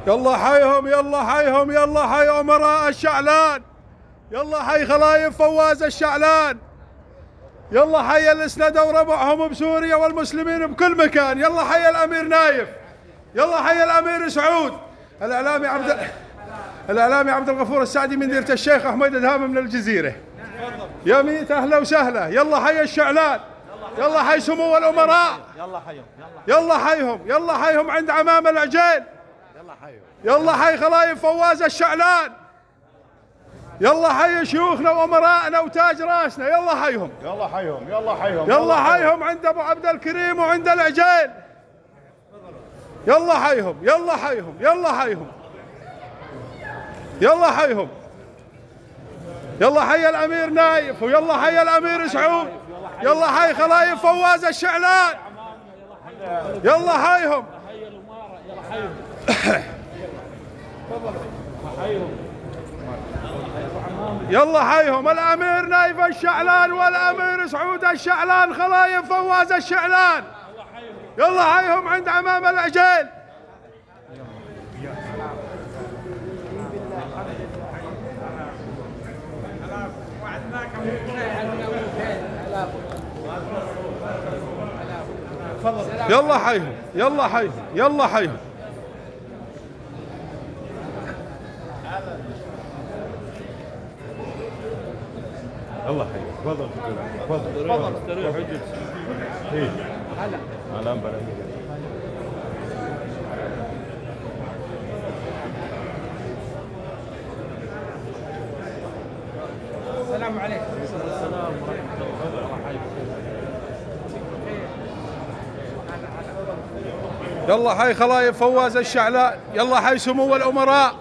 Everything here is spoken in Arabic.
يلا حيهم، يلا حيهم، يلا حي أمراء الشعلان، يلا حي خلايف فواز الشعلان، يلا حي اللي اسندوا ربعهم بسوريا والمسلمين بكل مكان، يلا حي الأمير نايف، يلا حي الأمير سعود. الإعلامي عبد الغفور السعدي من ديرة الشيخ أحمد الهام من الجزيرة. يا ميت أهلا وسهلا. يلا حي الشعلان، يلا حي سمو الأمراء، يلا حيهم، يلا حيهم، يلا حيهم عند عمام العجيل، يلا حي خلايف فواز الشعلان، يلا حي شيوخنا وأمراءنا وتاج راسنا، يلا حيهم، يلا حيهم، يلا حيهم، يلا حيهم عند أبو عبد الكريم وعند العجيل، يلا حيهم، يلا حيهم، يلا حيهم، يلا حيهم، يلا حي الأمير نايف، ويلا حي الأمير سعود، يلا حي خلايف فواز الشعلان، يلا حيهم، يلا حيهم الأمير نايف الشعلان والأمير سعود الشعلان خلايف فواز الشعلان، يلا حيهم عند عمام العجيل. يلا حيهم، يلا حيهم، يلا حيهم. الله حيهم. تفضل تفضل استريح اجلس. ايه هلا هلا. السلام عليكم. السلام ورحمة الله وبركاته. يلا حي خلايف فواز الشعلان، يلا حي سمو الأمراء،